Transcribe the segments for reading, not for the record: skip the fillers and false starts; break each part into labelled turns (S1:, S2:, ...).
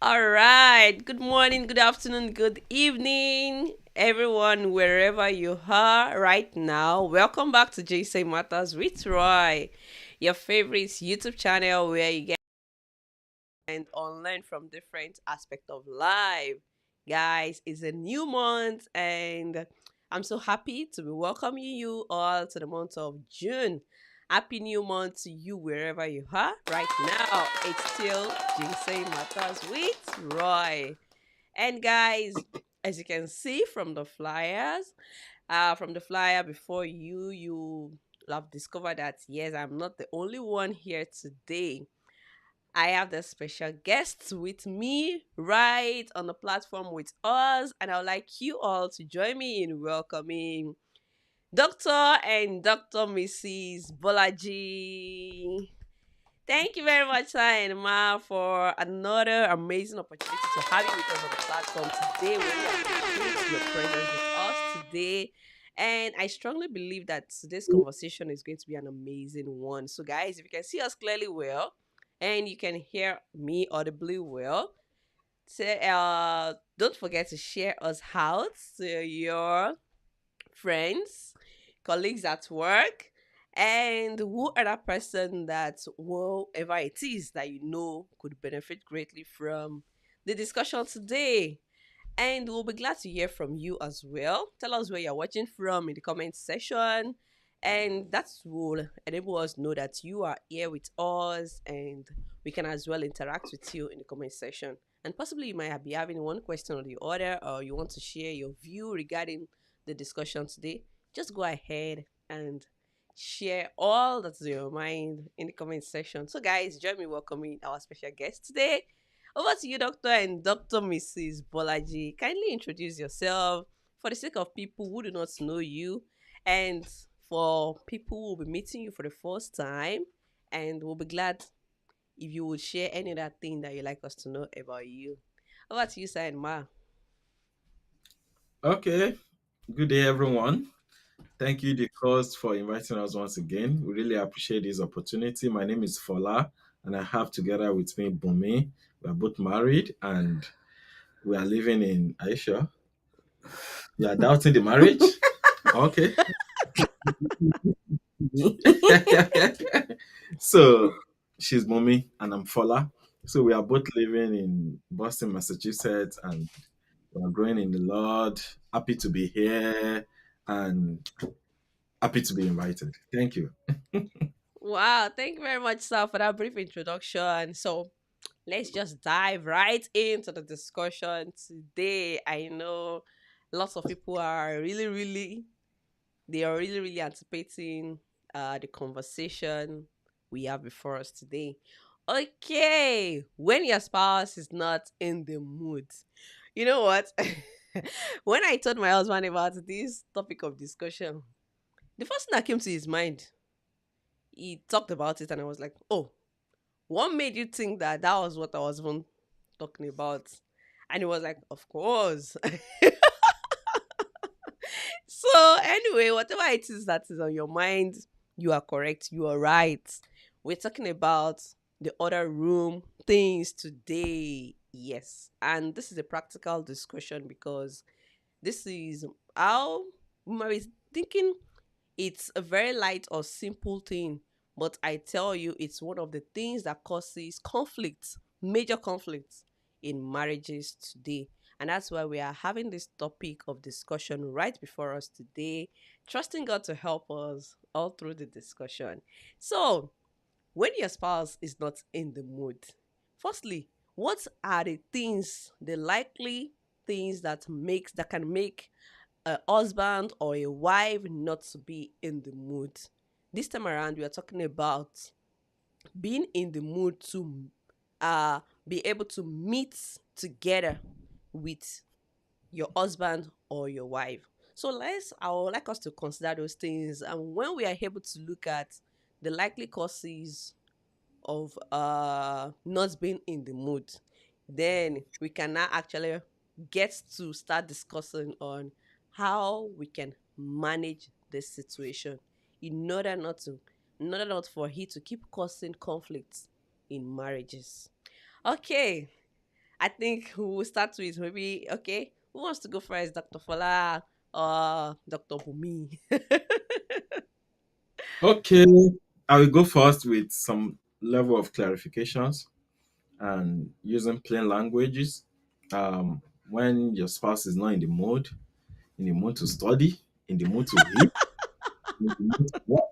S1: All right. Good morning, good afternoon, good evening, everyone, wherever you are right now. Welcome back to JC Matters with Roy, your favorite YouTube channel where you get and unlearn from different aspects of life. Guys, it's a new month and I'm so happy to be welcoming you all to the month of June. Happy new month to you wherever you are right now. It's still Ginseng Matters with Roy. And guys, as you can see from the flyers, from the flyer before you will have discovered that yes, I'm not the only one here today. I have the special guests with me right on the platform with us, and I would like you all to join me in welcoming Dr. and Dr. Mrs. Bolaji. Thank you very much, Sir and Ma, for another amazing opportunity to have you with us on the platform today. We really appreciate your presence with us today. And I strongly believe that today's conversation is going to be an amazing one. So, guys, if you can see us clearly well and you can hear me audibly well, don't forget to share us out to your friends, colleagues at work, and who other person that whoever it is that you know could benefit greatly from the discussion today. And we'll be glad to hear from you as well. Tell us where you're watching from in the comment section. And that will enable us know that you are here with us and we can as well interact with you in the comment section. And possibly you might be having one question or the other, or you want to share your view regarding the discussion today. Just go ahead and share all that's in your mind in the comment section. So, guys, join me welcoming our special guest today. Over to you, Doctor and Dr. Mrs. Bolaji. Kindly introduce yourself for the sake of people who do not know you and for people who will be meeting you for the first time. And we'll be glad if you would share any other thing that you'd like us to know about you. Over to you, sir and Ma.
S2: Okay, good day, everyone. Thank you, the cause, for inviting us once again. We really appreciate this opportunity. My name is Fola, and I have together with me Bumi. We are both married, and we are living in Aisha. You are doubting the marriage? Okay. So she's Bumi, and I'm Fola. So we are both living in Boston, Massachusetts, and we are growing in the Lord. Happy to be here, and happy to be invited. Thank you.
S1: Wow, thank you very much, sir, for that brief introduction. So, let's just dive right into the discussion today. I know lots of people are really anticipating the conversation we have before us today. Okay, when your spouse is not in the mood, you know what? When I told my husband about this topic of discussion, the first thing that came to his mind, he talked about it, and I was like, "Oh, what made you think that that was what I was even talking about?" And he was like, "Of course." So anyway, whatever it is that is on your mind, you are correct. You are right. We're talking about the other room things today. Yes. And this is a practical discussion because this is how we might be thinking it's a very light or simple thing. But I tell you, it's one of the things that causes conflicts, major conflicts in marriages today. And that's why we are having this topic of discussion right before us today, trusting God to help us all through the discussion. So, when your spouse is not in the mood, firstly, what are the things, the likely things that can make a husband or a wife not to be in the mood? This time around, we are talking about being in the mood to be able to meet together with your husband or your wife. So I would like us to consider those things, and when we are able to look at the likely causes of not being in the mood, then we can now actually get to start discussing on how we can manage this situation in order not to in order not for it to keep causing conflicts in marriages. Okay, I think we will start with maybe okay. Who wants to go first, Dr. Fola or Dr. Bumi?
S2: Okay, I will go first with some level of clarifications and using plain languages. When your spouse is not in the mood to study, in the mood to eat, in the mood to work,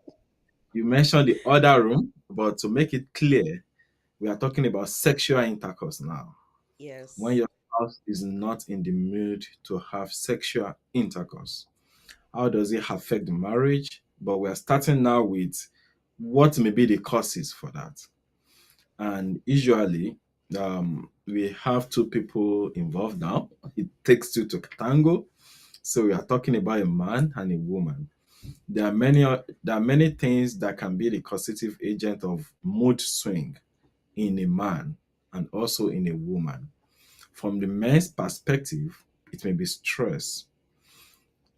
S2: you mentioned the other room, but to make it clear, we are talking about sexual intercourse now. When
S1: Yes.
S2: your spouse is not in the mood to have sexual intercourse, how does it affect the marriage? But we are starting now with what may be the causes for that. And usually, we have two people involved now. It takes two to tango. So we are talking about a man and a woman. There are many things that can be the causative agent of mood swing in a man and also in a woman. From the man's perspective, it may be stress,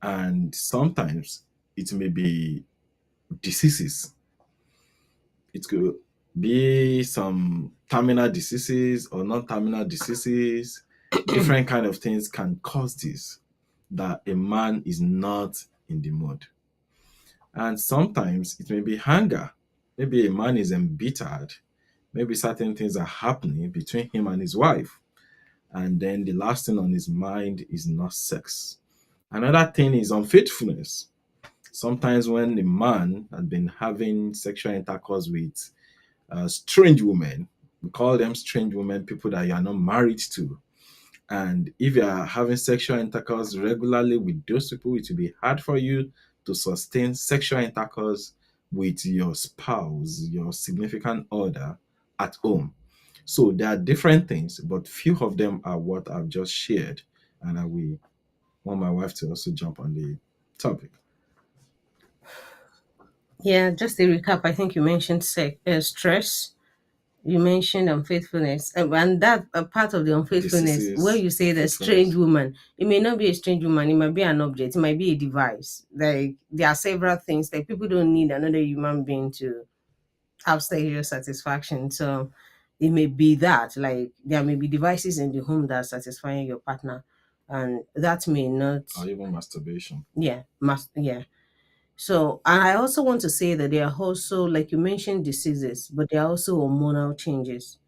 S2: and sometimes it may be diseases. It could be some terminal diseases or non-terminal diseases. Different kind of things can cause this, that a man is not in the mood. And sometimes it may be hunger. Maybe a man is embittered. Maybe certain things are happening between him and his wife. And then the last thing on his mind is not sex. Another thing is unfaithfulness. Sometimes when a man had been having sexual intercourse with strange women, we call them strange women, people that you are not married to. And if you are having sexual intercourse regularly with those people, it will be hard for you to sustain sexual intercourse with your spouse, your significant other at home. So there are different things, but few of them are what I've just shared. And I will want my wife to also jump on the topic.
S3: Yeah, just a recap. I think you mentioned stress. You mentioned unfaithfulness, and that a part of the unfaithfulness where
S2: Diseases,
S3: you say the strange
S2: unfaithfulness.
S3: woman. It may not be a strange woman. It might be an object. It might be a device. Like there are several things. Like people don't need another human being to have sexual satisfaction. So it may be that like there may be devices in the home that are satisfying your partner, and that may not.
S2: Or even masturbation.
S3: Yeah, must yeah. So, and I also want to say that there are also, like you mentioned, diseases, but there are also hormonal changes.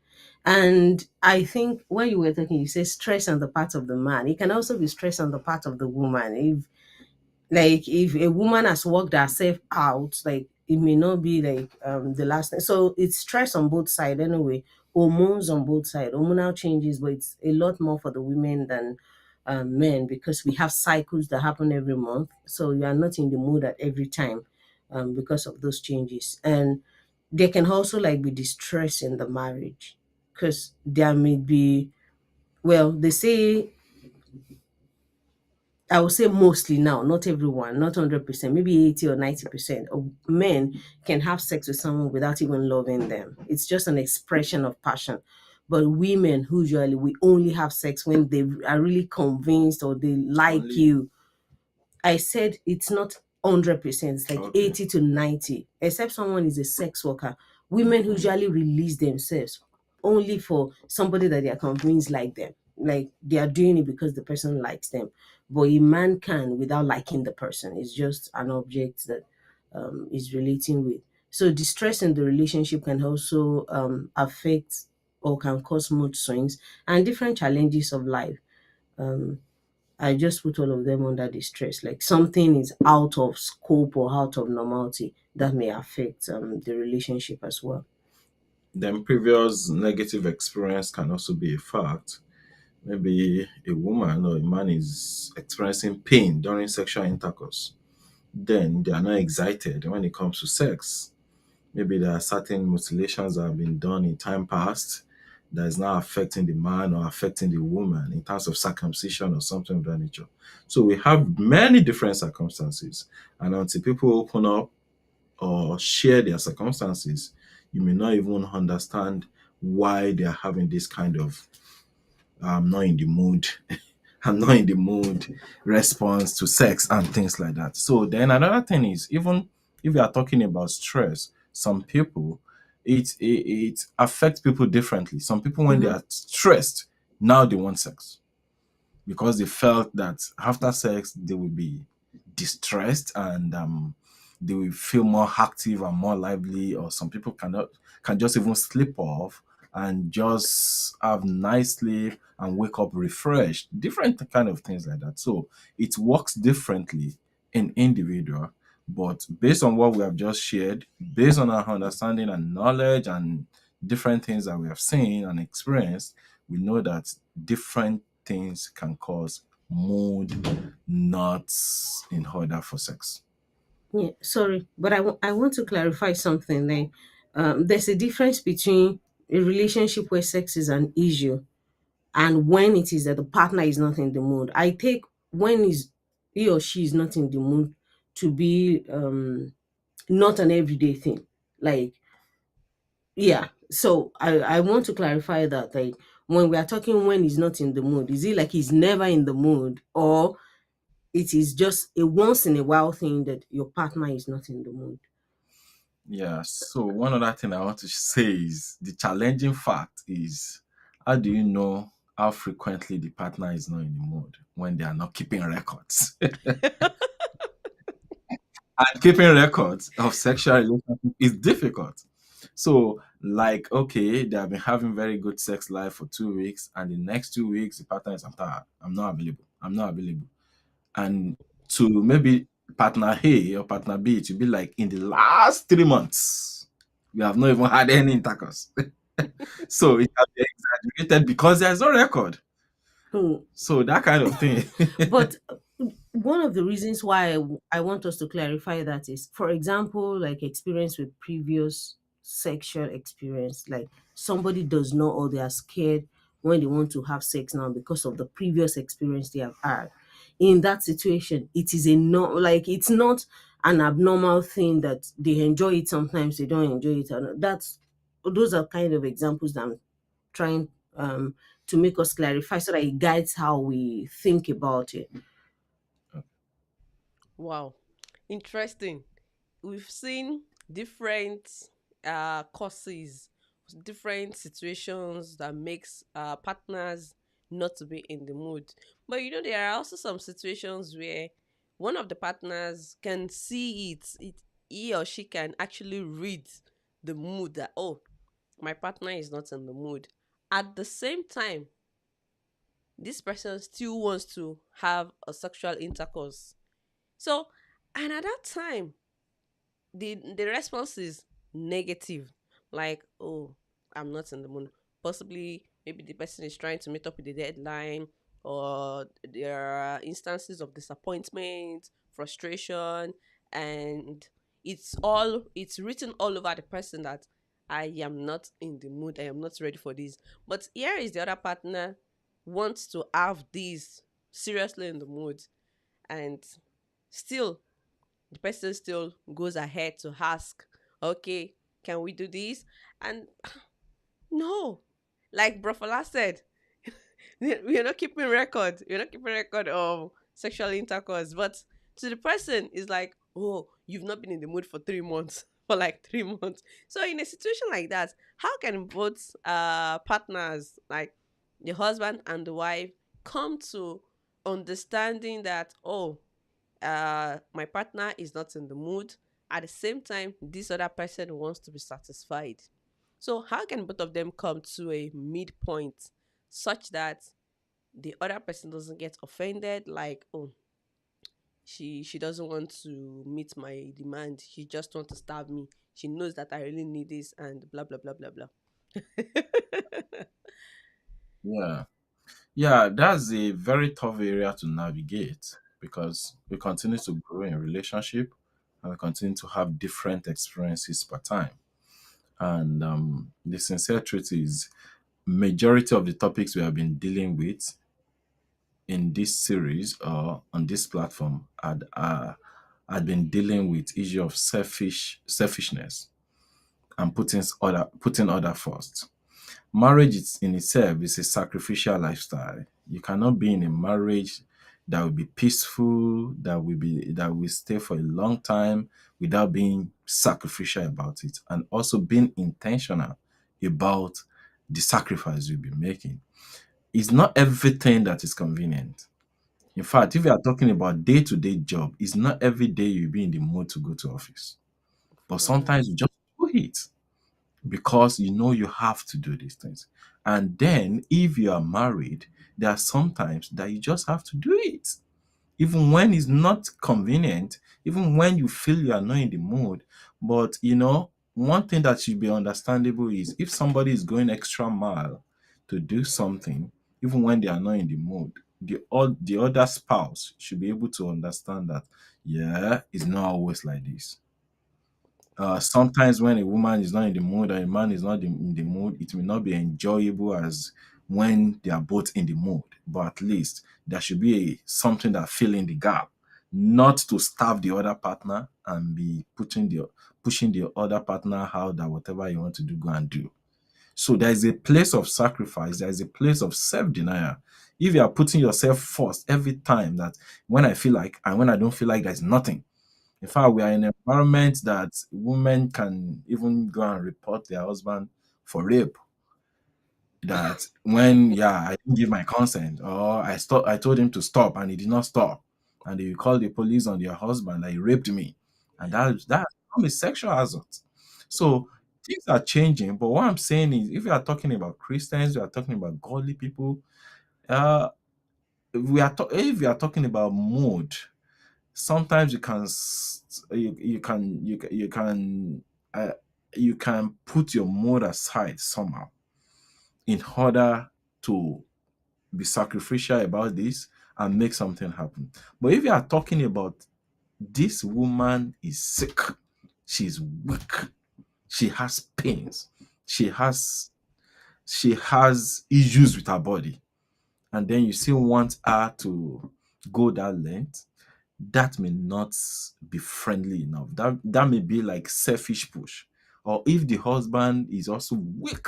S3: And I think when you were talking, you said stress on the part of the man. It can also be stress on the part of the woman. Like if a woman has worked herself out, like it may not be like the last thing. So it's stress on both sides anyway. Hormones on both sides, hormonal changes, but it's a lot more for the women than men because we have cycles that happen every month. So you are not in the mood at every time because of those changes. And there can also like be distress in the marriage because there may be, well, they say, I would say mostly now, not everyone, not 100%, maybe 80 or 90% of men can have sex with someone without even loving them. It's just an expression of passion. But women, usually, we only have sex when they are really convinced or they like
S2: Only
S3: you. I said it's not 100%, it's like
S2: okay.
S3: 80 to 90, except someone is a sex worker. Women usually release themselves only for somebody that they are convinced like them. Like they are doing it because the person likes them. But a man can without liking the person. It's just an object that is relating with. So distress in the relationship can also affect or can cause mood swings and different challenges of life. Um, I just put all of them under the stress. Like something is out of scope or out of normality that may affect the relationship as well.
S2: Then previous negative experience can also be a fact. Maybe a woman or a man is experiencing pain during sexual intercourse. Then they are not excited when it comes to sex. Maybe there are certain mutilations that have been done in time past that is now affecting the man or affecting the woman in terms of circumcision or something of that nature. So we have many different circumstances. And until people open up or share their circumstances, you may not even understand why they are having this kind of I'm not in the mood. I'm not in the mood response to sex and things like that. So then another thing is even if you are talking about stress, some people it affects people differently. Some people when they
S3: Mm-hmm.
S2: are stressed, Now they want sex because they felt that after sex they will be distressed and they will feel more active and more lively, or some people can just even sleep off and just have nice sleep and wake up refreshed. Different kind of things like that. So it works differently in individual, but based on what we have just shared, based on our understanding and knowledge and different things that we have seen and experienced, we know that different things can cause mood not in order for sex.
S3: Yeah, sorry, but I want to clarify something. Like, there's a difference between a relationship where sex is an issue and when it is that the partner is not in the mood. I take when is he or she is not in the mood to be not an everyday thing. Like, yeah. So I want to clarify that, like, when we are talking when he's not in the mood, is it like he's never in the mood, or it is just a once in a while thing that your partner is not in the mood?
S2: Yeah. So one other thing I want to say is the challenging fact is, how do you know how frequently the partner is not in the mood when they are not keeping records? And keeping records of sexual relationship is difficult. So, like, okay, they have been having very good sex life for 2 weeks, and the next 2 weeks the partner is, I'm tired, I'm not available, I'm not available. And to maybe partner A or partner B to be like, in the last 3 months, we have not even had any intercourse. So it can be exaggerated because there's no record.
S3: Hmm.
S2: So that kind of thing.
S3: But one of the reasons why I want us to clarify that is, for example, like experience with previous sexual experience, like somebody does not, or they are scared when they want to have sex now because of the previous experience they have had. In that situation, it is a no, like it's not an abnormal thing that they enjoy it sometimes, they don't enjoy it. And that's those are kind of examples that I'm trying to make us clarify so that it guides how we think about it.
S1: Wow. Interesting. We've seen different causes, different situations that makes partners not to be in the mood. But there are also some situations where one of the partners can see it he or she can actually read the mood that, oh, my partner is not in the mood. At the same time, this person still wants to have a sexual intercourse. So, and at that time, the response is negative, like, oh, I'm not in the mood. Possibly maybe the person is trying to meet up with the deadline, or there are instances of disappointment, frustration, and it's written all over the person that I am not in the mood, I am not ready for this. But here is the other partner wants to have this seriously in the mood, and still the person still goes ahead to ask, okay, can we do this? And no, like Brofola said, we're not keeping record. We're not keeping record of sexual intercourse. But to the person, it's like, oh, you've not been in the mood for 3 months, for like 3 months. So in a situation like that, how can both partners, like the husband and the wife, come to understanding that, oh, my partner is not in the mood, at the same time this other person wants to be satisfied? So how can both of them come to a midpoint such that the other person doesn't get offended, like, oh, she doesn't want to meet my demand, she just wants to stab me, she knows that I really need this, and blah blah blah blah blah.
S2: Yeah. Yeah, that's a very tough area to navigate because we continue to grow in relationship and we continue to have different experiences per time. And the sincere truth is, majority of the topics we have been dealing with in this series or on this platform had been dealing with issue of selfishness and putting other first. Marriage is, in itself, is a sacrificial lifestyle. You cannot be in a marriage that will be peaceful, that will stay for a long time without being sacrificial about it, and also being intentional about the sacrifice you'll be making. It's not everything that is convenient. In fact, if you are talking about day-to-day job, it's not every day you'll be in the mood to go to office. But sometimes
S1: Course.
S2: you just do it because you know you have to do these things. And then if you are married, there are sometimes that you just have to do it. Even when it's not convenient, even when you feel you are not in the mood. But one thing that should be understandable is if somebody is going extra mile to do something, even when they are not in the mood, the other spouse should be able to understand that, yeah, it's not always like this. Sometimes when a woman is not in the mood and a man is not in the mood, it may not be enjoyable as when they are both in the mood. But at least there should be something that fill in the gap, not to starve the other partner and be pushing the other partner out that whatever you want to do, go and do. So there is a place of sacrifice, there is a place of self-denial. If you are putting yourself first every time, that when I feel like and when I don't feel like, there's nothing. In fact, we are in an environment that women can even go and report their husband for rape. That when, yeah, I didn't give my consent, or I told him to stop and he did not stop, and they will call the police on their husband that he raped me, and that's become a sexual assault. So things are changing, but what I'm saying is, if you are talking about Christians, we are talking about godly people. Uh, if we are talking about mood, sometimes uh, you can put your mood aside somehow in order to be sacrificial about this and make something happen. But if you are talking about, this woman is sick, she's weak, she has pains, she has she has issues with her body, and then you still want her to go that length, that may not be friendly enough. That may be like selfish push. Or if the husband is also weak,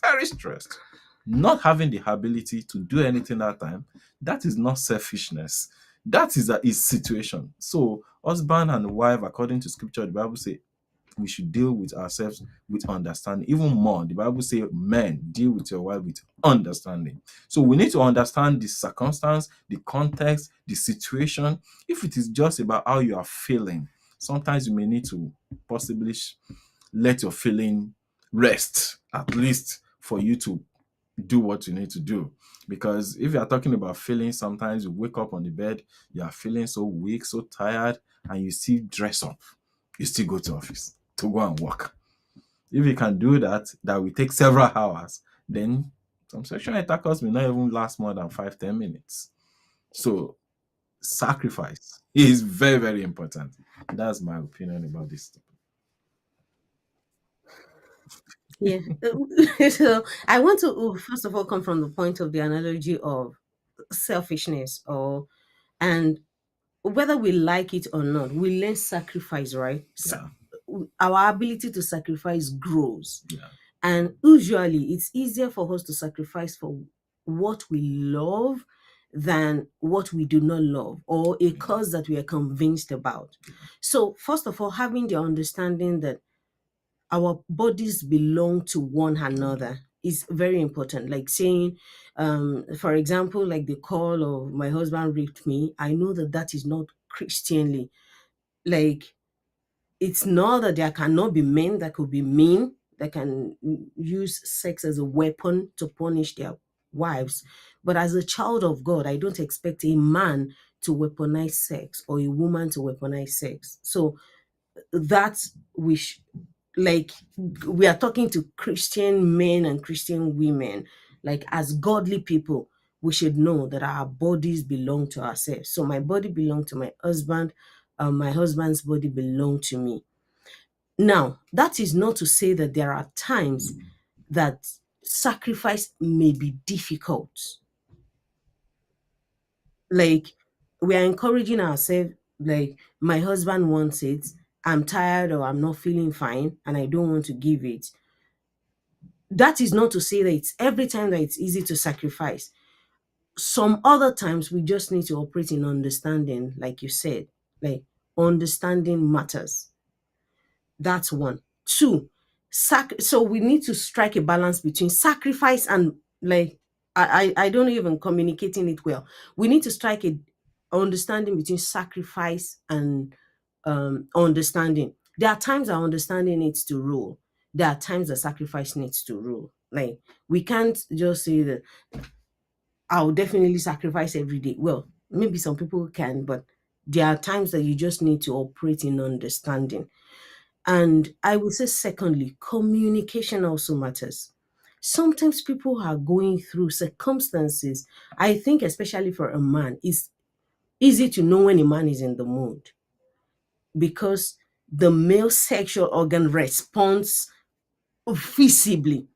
S2: very stressed, not having the ability to do anything that time, that is not selfishness. That is his situation. So husband and wife, according to scripture, the Bible say we should deal with ourselves with understanding. Even more, the Bible says, men, deal with your wife with understanding. So we need to understand the circumstance, the context, the situation. If it is just about how you are feeling, sometimes you may need to possibly let your feeling rest, at least for you to do what you need to do. Because if you are talking about feelings, sometimes you wake up on the bed, you are feeling so weak, so tired, and you still dress up, you still go to office to go and work. If you can do that, that will take several hours, then some sexual intercourse may not even last more than 5-10 minutes. So sacrifice is very, very important. That's my opinion about this.
S3: Yeah. So I want to first of all come from the point of the analogy of selfishness, or and whether we like it or not, we learn sacrifice, right?
S2: Yeah,
S3: Our ability to sacrifice grows.
S2: yeah,
S3: And usually it's easier for us to sacrifice for what we love than what we do not love, or a
S2: yeah,
S3: cause that we are convinced about. So, first of all, having the understanding that our bodies belong to one another is very important. Like saying, for example, like the call of my husband raped me, I know that that is not Christianly. Like, it's not that there cannot be men that could be mean, that can use sex as a weapon to punish their wives. But as a child of God, I don't expect a man to weaponize sex or a woman to weaponize sex. So that's like, we are talking to Christian men and Christian women, like as godly people, we should know that our bodies belong to ourselves. So my body belongs to my husband, my husband's body belong to me. Now, that is not to say that there are times that sacrifice may be difficult. Like, we are encouraging ourselves, like, my husband wants it, I'm tired or I'm not feeling fine and I don't want to give it. That is not to say that it's every time that it's easy to sacrifice. Some other times we just need to operate in understanding, like you said. Like, understanding matters. That's one. Two, so we need to strike a balance between sacrifice and, like, I don't even communicating it well. We need to strike a understanding between sacrifice and understanding. There are times our understanding needs to rule. There are times the sacrifice needs to rule. Like, we can't just say that I'll definitely sacrifice every day. Well, maybe some people can, but there are times that you just need to operate in understanding. And I would say, secondly, communication also matters. Sometimes people are going through circumstances. I think, especially for a man, it's easy to know when a man is in the mood because the male sexual organ responds visibly.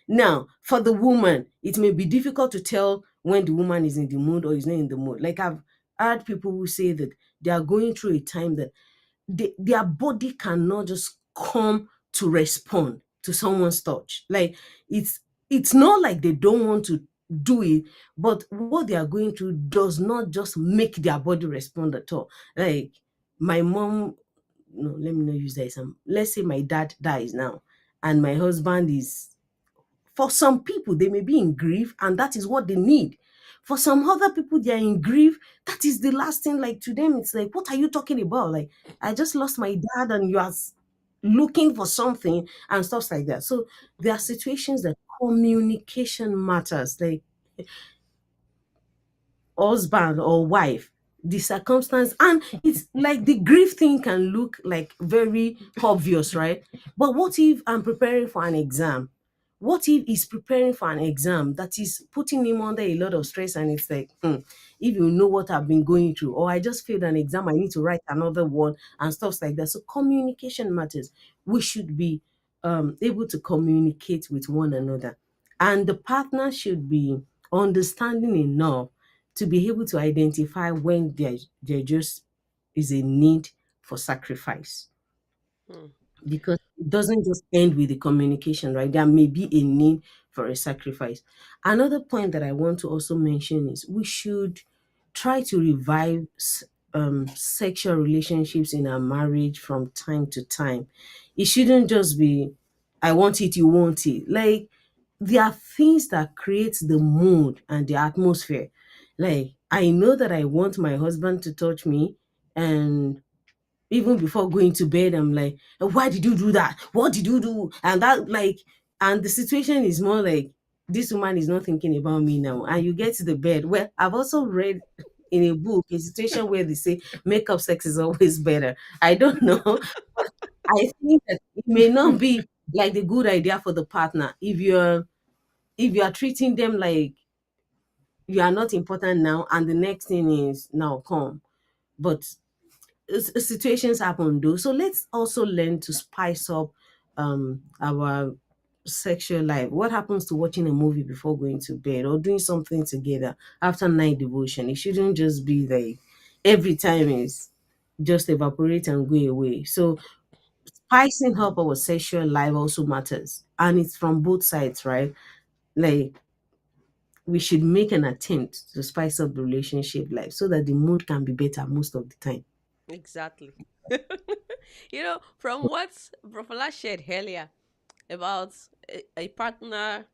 S3: Now, for the woman, it may be difficult to tell when the woman is in the mood or is not in the mood. Like, I've heard people who say that they are going through a time that their body cannot just come to respond to someone's touch. Like, it's not like they don't want to do it, but what they are going through does not just make their body respond at all. Like, my mom, no, let me not use that example. Let's say my dad dies now, and my husband is, for some people, they may be in grief and that is what they need. For some other people, they are in grief. That is the last thing. Like, to them, it's like, what are you talking about? Like, I just lost my dad and you are looking for something and stuff like that. So there are situations that communication matters. Like, husband or wife, the circumstance, and it's like the grief thing can look like very obvious, right? But what if I'm preparing for an exam? What if he's preparing for an exam that is putting him under a lot of stress, and it's like, if you know what I've been going through, or I just failed an exam, I need to write another one and stuff like that. So communication matters. We should be able to communicate with one another, and the partner should be understanding enough to be able to identify when there just is a need for sacrifice,
S1: Hmm.
S3: because it doesn't just end with the communication, right? There may be a need for a sacrifice. Another point that I want to also mention is we should try to revive sexual relationships in our marriage from time to time. It shouldn't just be, I want it, you want it. Like, there are things that create the mood and the atmosphere. Like, I know that I want my husband to touch me, and even before going to bed, I'm like, why did you do that? What did you do? And that, like, and the situation is more like, this woman is not thinking about me now. And you get to the bed. Well, I've also read in a book a situation where they say makeup sex is always better. I don't know. But I think that it may not be like the good idea for the partner if you are treating them like you are not important now, and the next thing is now come. But situations happen though. So let's also learn to spice up our sexual life. What happens to watching a movie before going to bed, or doing something together after night devotion? It shouldn't just be like every time is just evaporate and go away. So spicing up our sexual life also matters. And it's from both sides, right? Like, we should make an attempt to spice up the relationship life so that the mood can be better most of the time.
S1: Exactly. From what Profala shared earlier about a partner,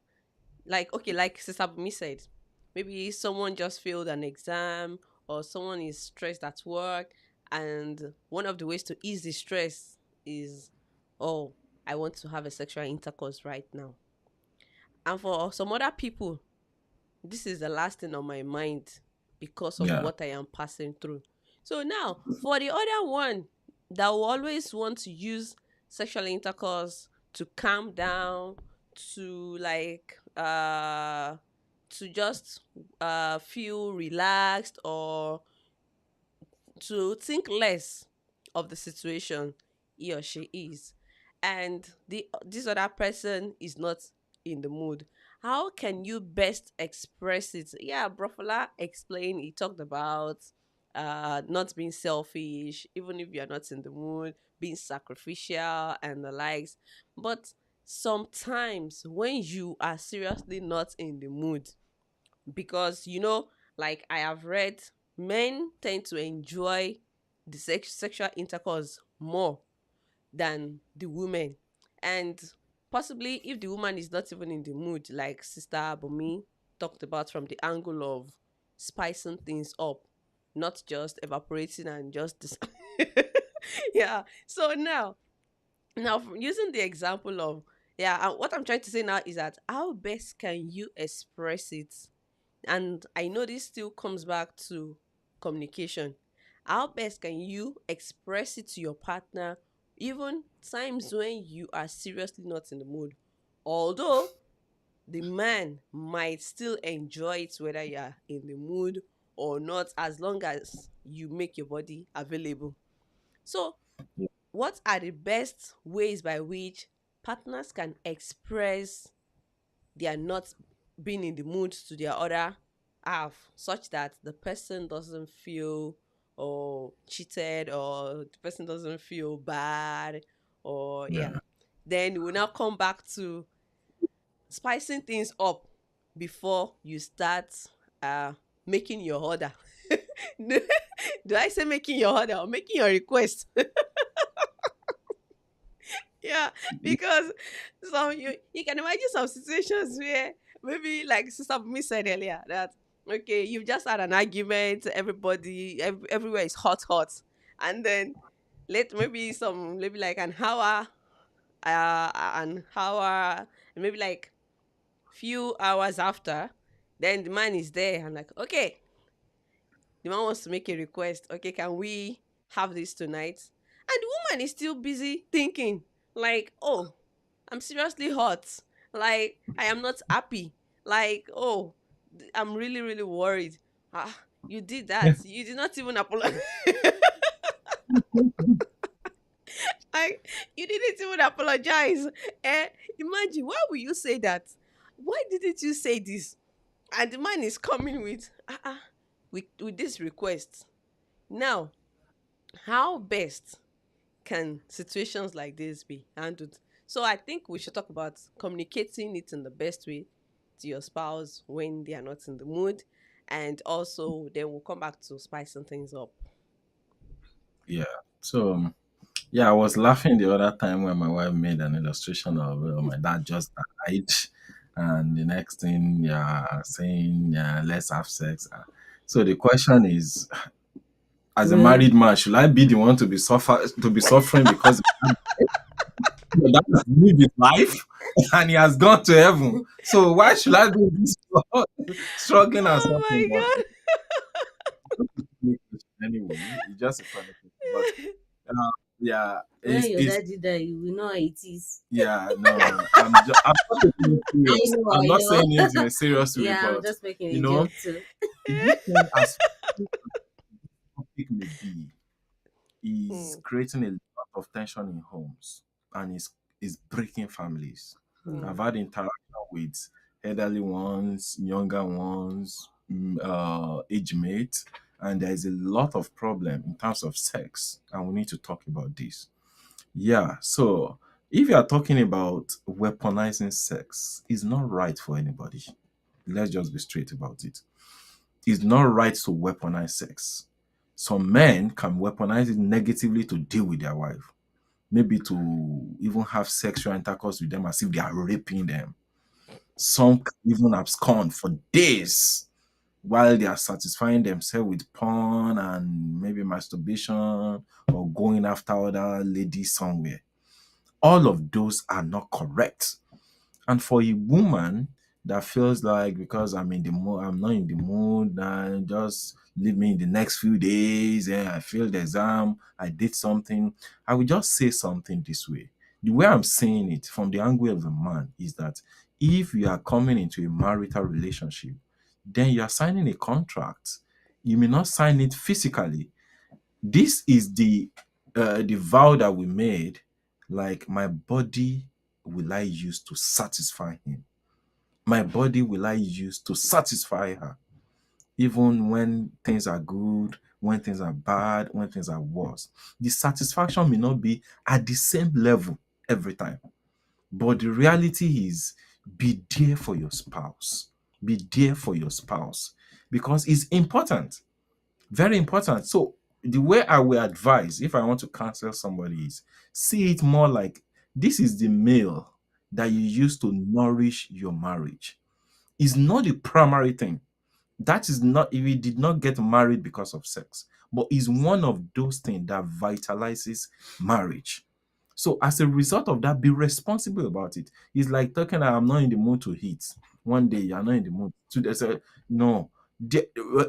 S1: like, okay, like Sister Bumi said, maybe someone just failed an exam or someone is stressed at work, and one of the ways to ease the stress is, oh, I want to have a sexual intercourse right now. And for some other people, this is the last thing on my mind because of
S2: Yeah.
S1: what I am passing through. So now, for the other one that will always want to use sexual intercourse to calm down, to to just feel relaxed, or to think less of the situation he or she is, and this other person is not in the mood, how can you best express it? Yeah, Brofala explained, he talked about not being selfish even if you're not in the mood, being sacrificial and the likes. But sometimes when you are seriously not in the mood, because like I have read, men tend to enjoy the sexual intercourse more than the women. And possibly if the woman is not even in the mood, like Sister Abomi talked about from the angle of spicing things up, not just evaporating and just yeah. So now using the example of, yeah, what I'm trying to say now is that how best can you express it? And I know this still comes back to communication. How best can you express it to your partner, even times when you are seriously not in the mood? Although the man might still enjoy it whether you are in the mood or not, as long as you make your body available. So, what are the best ways by which partners can express they are not being in the mood to their other half, such that the person doesn't feel or cheated, or the person doesn't feel bad, or yeah.
S2: Yeah.
S1: Then we now come back to spicing things up before you start uh making your order. Do I say making your order or making your request? Yeah, because some you can imagine some situations where maybe like Sister Me said earlier that okay, you've just had an argument, everywhere is hot, and then let maybe some maybe like an hour, maybe like few hours after, then the man is there and like okay, the man wants to make a request. Okay, can we have this tonight? And the woman is still busy thinking, like, oh, I'm seriously hot. Like, I am not happy. Like, oh, I'm really, really worried. Ah, you did that. You did not even apologize. Like, you didn't even apologize. Eh, imagine, why will you say that? Why didn't you say this? And the man is coming with this request. Now, how best can situations like this be handled? So I think we should talk about communicating it in the best way to your spouse when they are not in the mood. And also, then we'll come back to spicing things up.
S2: Yeah. So yeah, I was laughing the other time when my wife made an illustration of my dad just died, and the next thing, yeah, saying, yeah, let's have sex. So the question is, as a married man, should I be the one to be suffering because my dad has lived his life and he has gone to heaven? So why should I be this struggling and
S1: Oh
S2: suffering? But
S1: my
S2: anyway, it's just a funny thing. But uh, yeah,
S3: When your
S2: it's
S3: daddy die, you will know how it is.
S2: yeah, no, I'm not taking it
S3: I
S2: serious.
S3: know,
S2: I'm
S3: I
S2: not
S3: know.
S2: saying it in a serious way,
S3: Yeah, I'm
S2: but
S3: just making
S2: you
S3: a
S2: know,
S3: joke too.
S2: the good thing as topic may be is
S1: God.
S2: creating a lot of tension in homes and is breaking families.
S3: Hmm.
S2: I've had interaction with elderly ones, younger ones, age mates, and there is a lot of problem in terms of sex, and we need to talk about this. Yeah, so if you are talking about weaponizing sex, it's not right for anybody. Let's just be straight about it. It's not right to weaponize sex. Some men can weaponize it negatively to deal with their wife, maybe to even have sexual intercourse with them as if they are raping them. Some can even abscond for days while they are satisfying themselves with porn and maybe masturbation or going after other ladies somewhere. All of those are not correct. And for a woman that feels like because I'm in the mood, I'm not in the mood, and just leave me in the next few days, and I failed the exam, I did something, I will just say something this way. The way I'm saying it from the angle of the man is that if you are coming into a marital relationship, then you are signing a contract. You may not sign it physically. This is the vow that we made, like my body will I use to satisfy him. My body will I use to satisfy her, even when things are good, when things are bad, when things are worse. The satisfaction may not be at the same level every time, but the reality is be there for your spouse. Be there for your spouse because it's important. Very important. So the way I will advise if I want to counsel somebody is see it more like this is the meal that you use to nourish your marriage. is not the primary thing. That is not, if he did not get married because of sex, but is one of those things that vitalizes marriage. So as a result of that, be responsible about it. It's like talking, I'm not in the mood to eat. One day you're not in the mood to say no.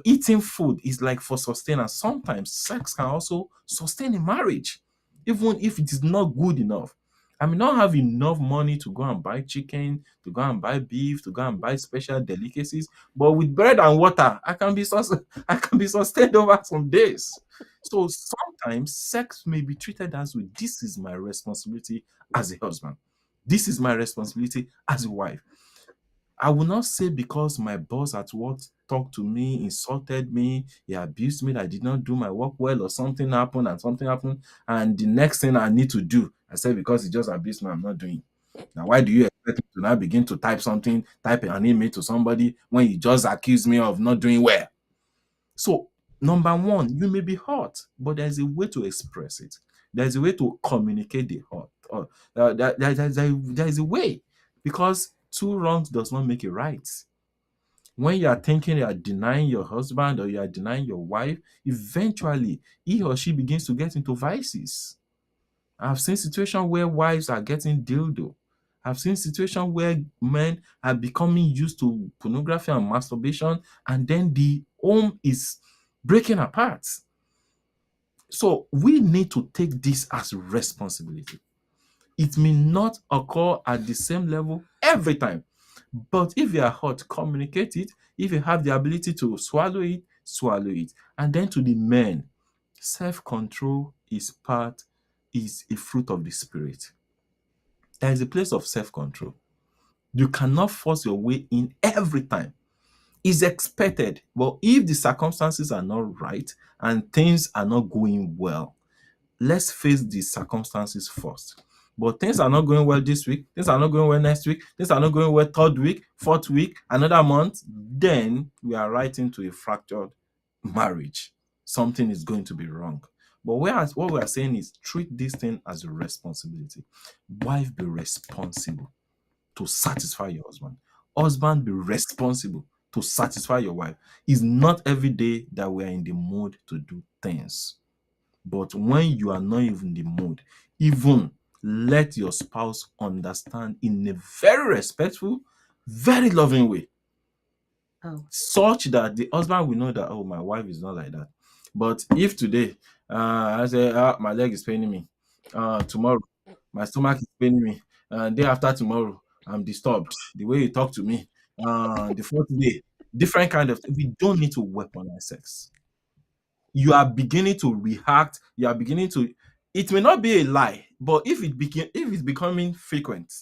S2: Eating food is like for sustenance. Sometimes sex can also sustain a marriage, even if it is not good enough. I may not have enough money to go and buy chicken, to go and buy beef, to go and buy special delicacies, but with bread and water, I can be sustained over some days. So sometimes sex may be treated as with this is my responsibility as a husband. This is my responsibility as a wife. I will not say because my boss at work talked to me, insulted me, he abused me, that I did not do my work well, or something happened, and the next thing I need to do, I said because he just abused me, I'm not doing. Now, why do you expect me to now begin to type an email to somebody when you just accuse me of not doing well? So, number one, you may be hurt, but there's a way to express it. There's a way to communicate the hurt. Or, there is a way, because two wrongs does not make a right. When you are thinking you are denying your husband or you are denying your wife, eventually he or she begins to get into vices. I've seen situations where wives are getting dildo. I've seen situations where men are becoming used to pornography and masturbation, and then the home is breaking apart. So we need to take this as responsibility. It may not occur at the same level every time, but if you are hurt, communicate it. If you have the ability to swallow it, swallow it. And then to the men, self-control is a fruit of the spirit. There is a place of self-control. You cannot force your way in every time. It's expected. But if the circumstances are not right and things are not going well, let's face the circumstances first. But things are not going well this week, things are not going well next week, things are not going well third week, fourth week, another month, then we are right into a fractured marriage. Something is going to be wrong. But whereas what we are saying is treat this thing as a responsibility. Wife, be responsible to satisfy your husband. Husband, be responsible to satisfy your wife. It's not every day that we are in the mood to do things. But when you are not even in the mood, even let your spouse understand in a very respectful, very loving way,
S3: Oh,
S2: such that the husband will know that, oh, my wife is not like that. But if today I say, my leg is paining me, tomorrow my stomach is paining me, day after tomorrow I'm disturbed, the way you talk to me, the fourth day, different kind of, we don't need to weaponize sex. You are beginning to react, you are beginning to, it may not be a lie, but if it's becoming frequent,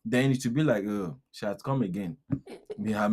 S2: then it will be like, oh, she has come again with her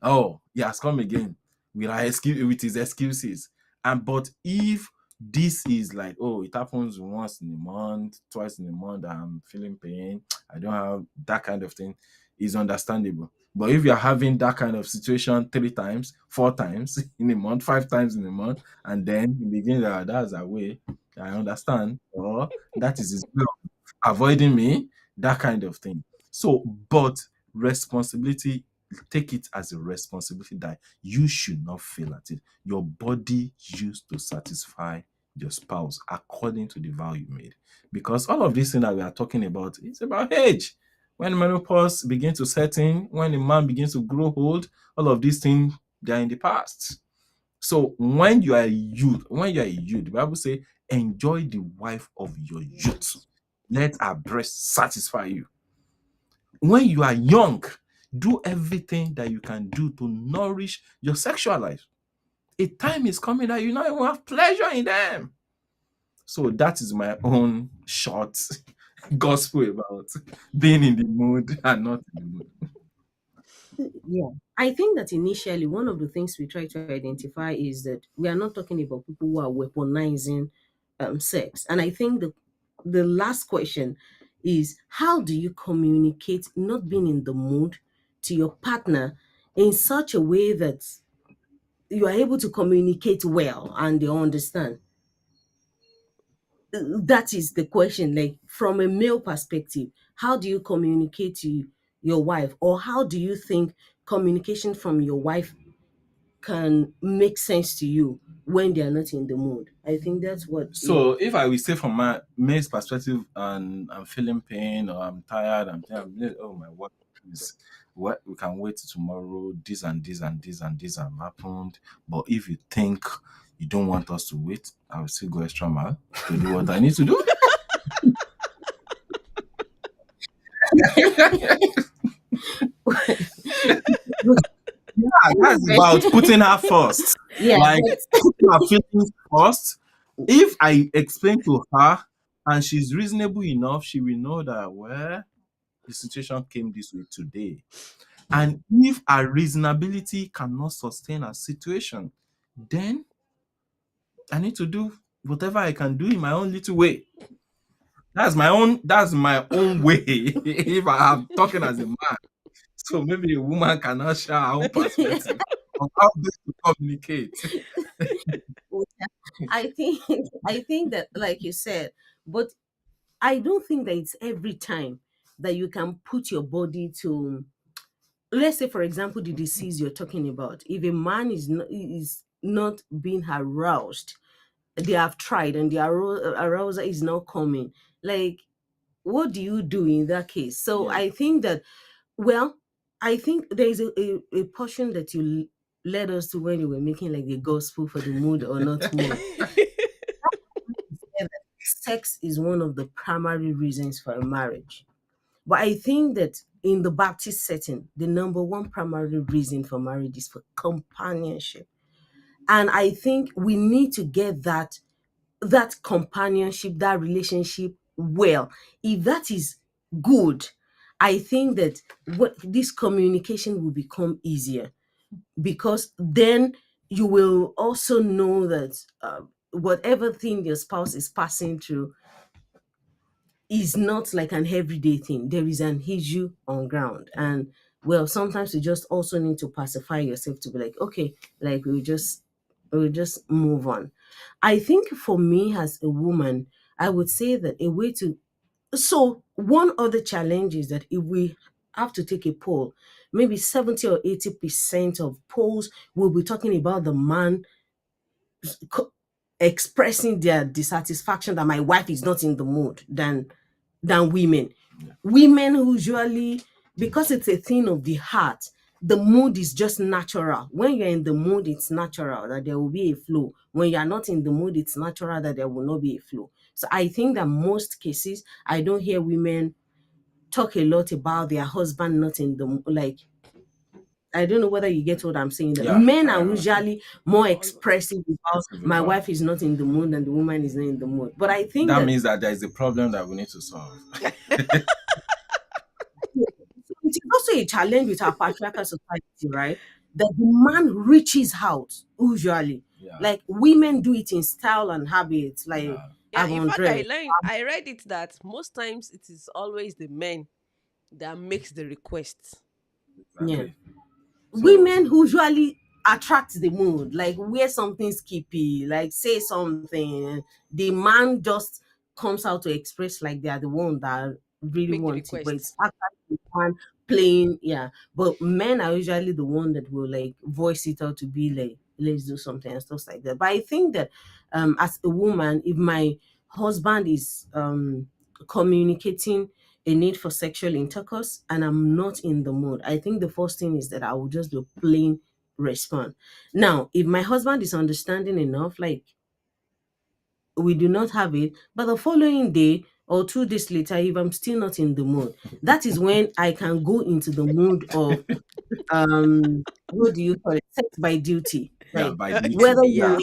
S2: oh, he has come again with with his excuses. And but if this is like, oh, it happens once in a month, twice in a month, I'm feeling pain, I don't have that kind of thing, is understandable. But if you're having that kind of situation 3 times, 4 times in a month, 5 times in a month, and then you begin that, that's a way, I understand, or that is his way of avoiding me, that kind of thing. So, but responsibility, take it as a responsibility that you should not fail at it. Your body used to satisfy your spouse according to the vow you made. Because all of these things that we are talking about, it's about age. When menopause begins to set in, when a man begins to grow old, all of these things, they are in the past. So when you are a youth, the Bible says, enjoy the wife of your youth. Let her breast satisfy you. When you are young, do everything that you can do to nourish your sexual life. A time is coming that you not even have pleasure in them. So that is my own short gospel about being in the mood and not in the mood.
S3: yeah. I think that initially one of the things we try to identify is that we are not talking about people who are weaponizing sex. And I think the last question is, how do you communicate not being in the mood to your partner in such a way that you are able to communicate well and they understand? That is the question. Like, from a male perspective, how do you communicate to your wife, or how do you think communication from your wife can make sense to you when they are not in the mood. I think that's what,
S2: So if I will say from my mate's perspective and I'm feeling pain or I'm tired, oh my work is what we can wait till tomorrow, this and this and this and this have happened. But if you think you don't want us to wait, I will still go extra mile to do what I need to do. Yeah, that's about putting her first.
S3: yeah,
S2: Like
S3: but
S2: putting her feelings first. If I explain to her and she's reasonable enough, she will know that well, the situation came this way today. And if our reasonability cannot sustain a situation, then I need to do whatever I can do in my own little way. That's my own way. If I'm talking as a man. So maybe a woman cannot share her own perspective on how best to communicate.
S3: I think I think that, like you said, but I don't think that it's every time that you can put your body to, let's say for example, the disease you're talking about. If a man is not being aroused, they have tried and the arousal is not coming. Like, what do you do in that case? So
S2: Yeah.
S3: I think that, well, I think there is a portion that you led us to when you were making like the gospel for the mood or not mood. Said that sex is one of the primary reasons for a marriage. But I think that in the Baptist setting, the number one primary reason for marriage is for companionship. And I think we need to get that companionship, that relationship well. If that is good, I think that what this communication will become easier, because then you will also know that whatever thing your spouse is passing through is not like an everyday thing. There is an issue on ground. And well, sometimes you just also need to pacify yourself to be like, okay, like we'll just move on. I think for me as a woman, I would say that a way to, so one other challenge is that if we have to take a poll, maybe 70 or 80% of polls will be talking about the man co- expressing their dissatisfaction that my wife is not in the mood than women.
S2: Yeah.
S3: Women usually, because it's a thing of the heart, the mood is just natural. When you're in the mood, it's natural that there will be a flow. When you're not in the mood, it's natural that there will not be a flow. So I think that most cases, I don't hear women talk a lot about their husband not in the like. I don't know whether you get what I'm saying. That
S2: Yeah,
S3: men
S2: I
S3: are
S2: understand.
S3: usually more expressive about
S2: Expressive
S3: my
S2: about.
S3: wife is not in the mood and the woman is not in the mood. But I think
S2: That
S3: that
S2: means that there is a problem that we need to solve.
S3: it is also a challenge with our patriarchal society, right? That the man reaches out usually.
S2: Yeah,
S3: Like women do it in style and habits, like
S2: yeah,
S1: Yeah, in fact,
S3: avant-dress.
S1: I read it that most times it is always the men that makes the request.
S3: Yeah.
S2: exactly. So
S3: Women usually attract the mood, like wear something skippy, like say something. The man just comes out to express like they are the one that really
S1: Make the
S3: want it, but
S1: request.
S3: it's actually the man playing. Yeah, but men are usually the one that will like voice it out to be like, let's do something and stuff like that. But I think that as a woman, if my husband is communicating a need for sexual intercourse and I'm not in the mood, I think the first thing is that I will just be plain respond. Now, if my husband is understanding enough, like we do not have it, but the following day or 2 days later, if I'm still not in the mood, that is when I can go into the mood of what do you call it? Sex by duty.
S2: yeah,
S3: Like
S2: by duty.
S3: whether
S2: Yeah,
S3: you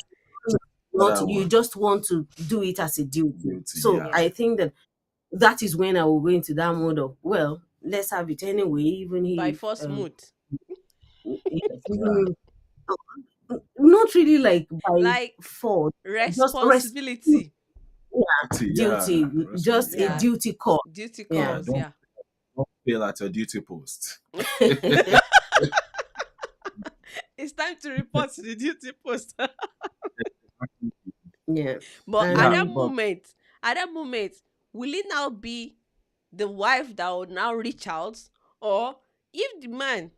S1: Yeah.
S3: not,
S2: that
S3: you
S2: one.
S3: just want to do it as a duty.
S2: Duty.
S3: So
S2: Yeah.
S1: Yeah.
S3: I think that that is when I will go into that mode of, well, let's have it anyway, even
S1: By
S3: if
S1: force mood.
S3: yes,
S2: Yeah.
S3: even not really like by
S1: Like
S3: fault, just
S1: responsibility.
S2: Duty.
S3: duty,
S2: Yeah.
S3: just a
S2: Yeah.
S1: Yeah.
S3: duty call.
S1: Duty
S3: Yeah.
S2: Yeah.
S1: calls.
S2: Don't
S1: Yeah.
S2: don't fail at your duty post.
S1: It's time to report to the duty post.
S3: Yeah.
S1: But
S2: Yeah,
S3: And
S2: but
S1: at that moment, will it now be the wife that will now reach out, or if the man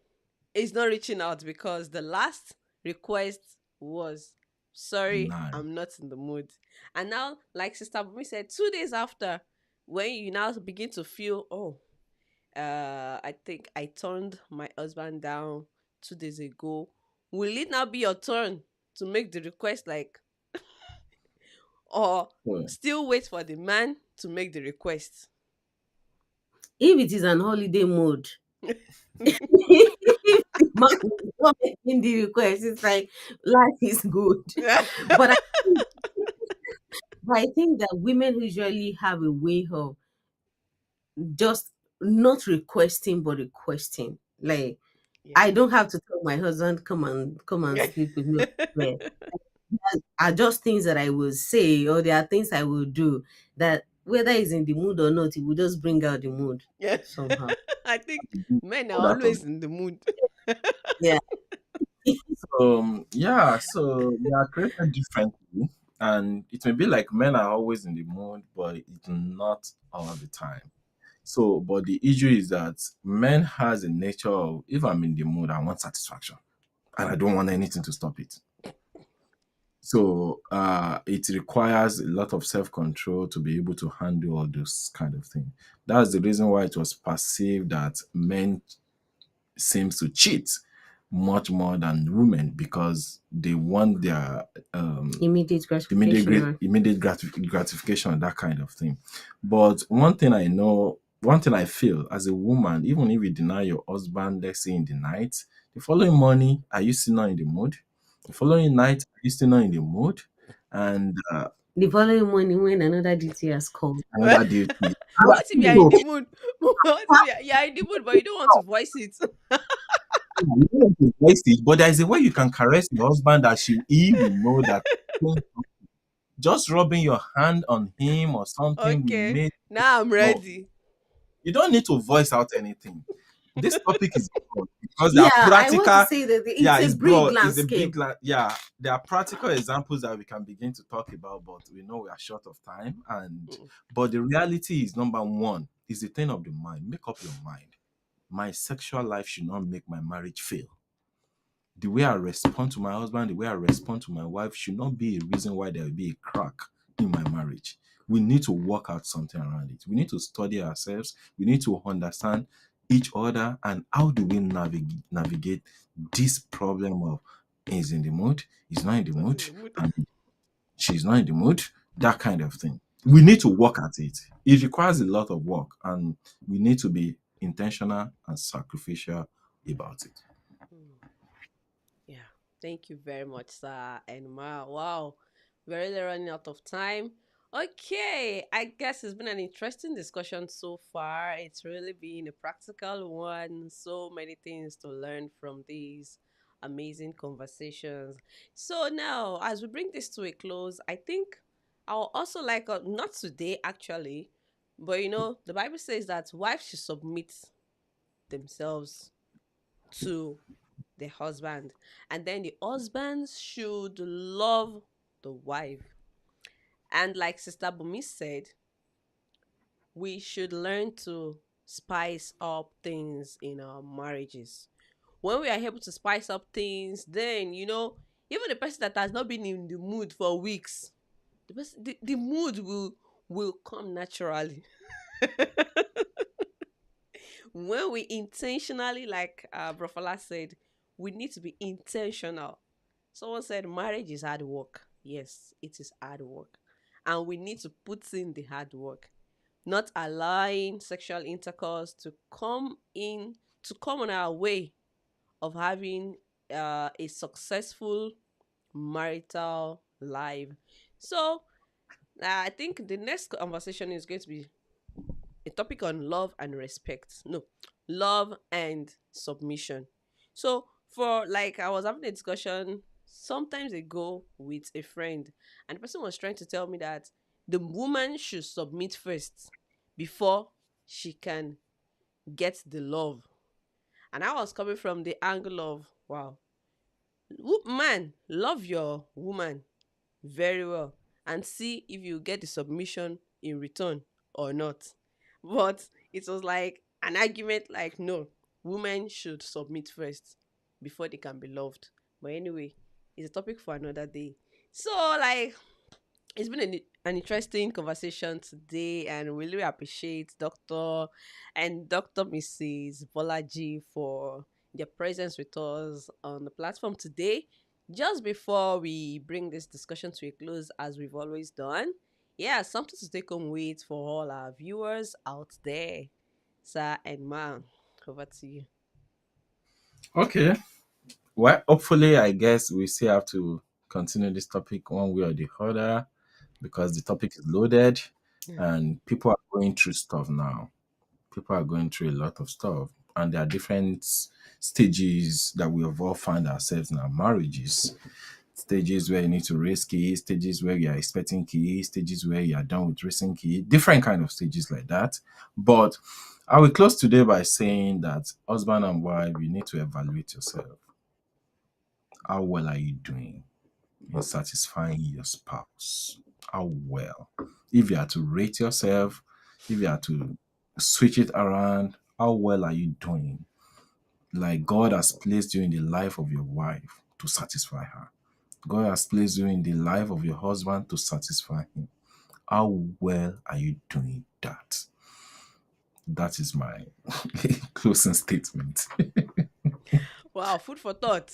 S1: It's not reaching out because the last request was, sorry,
S2: Nah.
S1: I'm not in the mood. And now, like Sister Bumi said, 2 days after, when you now begin to feel, oh, I think I turned my husband down 2 days ago. Will it now be your turn to make the request, like, or
S2: So,
S1: still wait for the man to make the request?
S3: If it is an holiday mode, if the man is not making the request, it's like life is good. But I, but I think that women usually have a way of just not requesting but requesting. Like,
S1: Yeah.
S3: I don't have to tell my husband, come and sleep with me. Where are just things that I will say, or there are things I will do that whether he's in the mood or not, it will just bring out the mood
S1: Yeah.
S3: somehow.
S1: I think men are
S2: put that on.
S1: always in the mood.
S3: Yeah.
S2: Yeah, so we are created differently, and it may be like men are always in the mood, but it's not all the time. So, but the issue is that men has a nature of, if I'm in the mood, I want satisfaction, and I don't want anything to stop it. So it requires a lot of self-control to be able to handle all those kind of things. That's the reason why it was perceived that men seems to cheat much more than women, because they want their
S3: Immediate gratification. Or
S2: immediate gratification, that kind of thing. But one thing I know, one thing I feel as a woman, even if you deny your husband, let's say in the night, the following morning, are you still not in the mood? The following night, are you still not in the mood? And
S3: the following morning, when another DT has called,
S2: another day,
S1: What if you're in
S2: no,
S1: the mood? What if you're in the mood, but you don't want to voice it?
S2: you don't have to voice it, but there is a way you can caress your husband that he will know that just rubbing your hand on him or something will
S1: Okay,
S2: make
S1: now I'm
S2: no.
S1: ready.
S2: You don't need to voice out anything. This topic is broad because there
S3: yeah,
S2: are
S3: I want to
S2: practical.
S3: say that
S2: Yeah,
S3: it's a
S2: it's
S3: big
S2: broad. It's a
S3: landscape.
S2: big. Yeah, there are practical examples that we can begin to talk about, but we know we are short of time. And
S1: Mm.
S2: but the reality is, number one is the thing of the mind. Make up your mind. My sexual life should not make my marriage fail. The way I respond to my husband, the way I respond to my wife should not be a reason why there will be a crack in my marriage. We need to work out something around it. We need to study ourselves. We need to understand each other, and how do we navigate this problem of is in the mood, is not in the
S1: Not
S2: mood,
S1: in the mood.
S2: and she's not in the mood, that kind of thing. We need to work at it. It requires a lot of work, and we need to be intentional and sacrificial about it.
S1: Mm. Yeah. Thank you very much, sir and ma. Wow. We're really running out of time. Okay, I guess it's been an interesting discussion so far. It's really been a practical one. So many things to learn from these amazing conversations. So now, as we bring this to a close, I think I'll also like, not today actually, but the Bible says that wives should submit themselves to the husband, and then the husband should love the wife. And like Sister Bumi said, we should learn to spice up things in our marriages. When we are able to spice up things, then even the person that has not been in the mood for weeks, the mood will come naturally. When we intentionally, like Brofala said, we need to be intentional. Someone said marriage is hard work. Yes, it is hard work. And we need to put in the hard work, not allowing sexual intercourse to come on our way of having a successful marital life. So I think the next conversation is going to be a topic on love and respect. No, love and submission. So, for like, I was having a discussion sometimes ago with a friend, and the person was trying to tell me that the woman should submit first before she can get the love. And I was coming from the angle of, wow, man, love your woman very well and see if you get the submission in return or not. But it was like an argument like, no, women should submit first. before they can be loved. But anyway, it's a topic for another day. So, like, it's been an interesting conversation today, and we really appreciate Dr. Mrs. Bolaji for their presence with us on the platform today. Just before we bring this discussion to a close, as we've always done, yeah, something to take home with for all our viewers out there. Sir and Ma, over to you.
S2: Okay. Well, hopefully, I guess we still have to continue this topic one way or the other because the topic is loaded and people are going through stuff now. People are going through a lot of stuff, and there are different stages that we have all found ourselves in our marriages. Stages where you need to raise kids, stages where you are expecting kids, stages where you are done with raising kids, different kind of stages like that. But I will close today by saying that husband and wife, you need to evaluate yourself. How well are you doing in satisfying your spouse? How well? If you are to rate yourself, if you are to switch it around, how well are you doing? Like God has placed you in the life of your wife to satisfy her. God has placed you in the life of your husband to satisfy him. How well are you doing that? That is my closing statement.
S1: Wow, food for thought.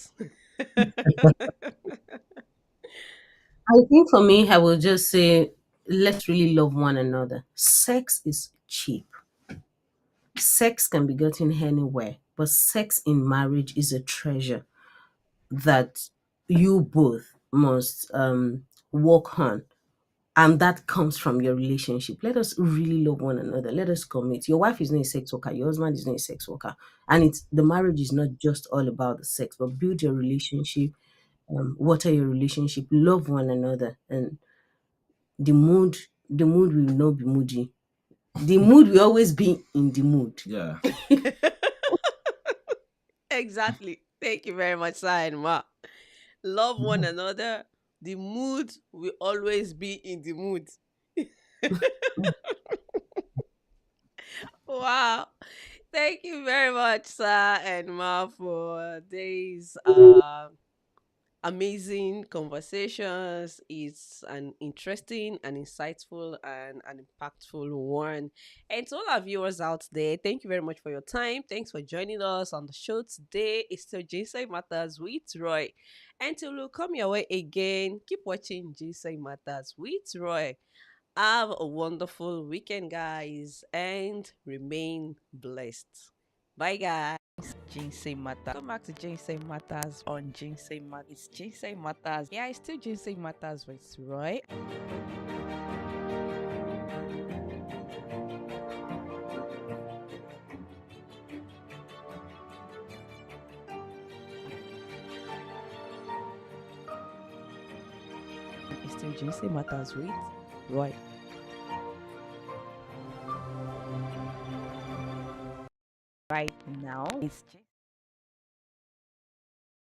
S3: I think for me, I will just say, let's really love one another. Sex is cheap. Sex can be gotten anywhere, but sex in marriage is a treasure that you both must work on. And that comes from your relationship. Let us really love one another. Let us commit. Your wife is not a sex worker. Your husband is not a sex worker. And it's the marriage is not just all about the sex, but build your relationship. Water your relationship. Love one another, and the mood, the mood will not be moody. The mood will always be in the mood.
S2: Yeah.
S1: Exactly. Thank you very much, Sir and Ma. Love one another. The mood will always be in the mood. Wow. Thank you very much, Sir and Ma, for these amazing conversations. It's an interesting and insightful and an impactful one. And to all our viewers out there, thank you very much for your time. Thanks for joining us on the show today. It's still JSA Matters with Roy. Until we come your way again, keep watching JSA Matters with Roy. Have a wonderful weekend, guys, and remain blessed. Bye, guys.
S4: Ginseng Matters. Come back to Ginseng Matters on Ginseng Matters. It's Ginseng Matters. Yeah, it's still Ginseng Matters with Roy. It's still Ginseng Matters with Roy. Right now, it's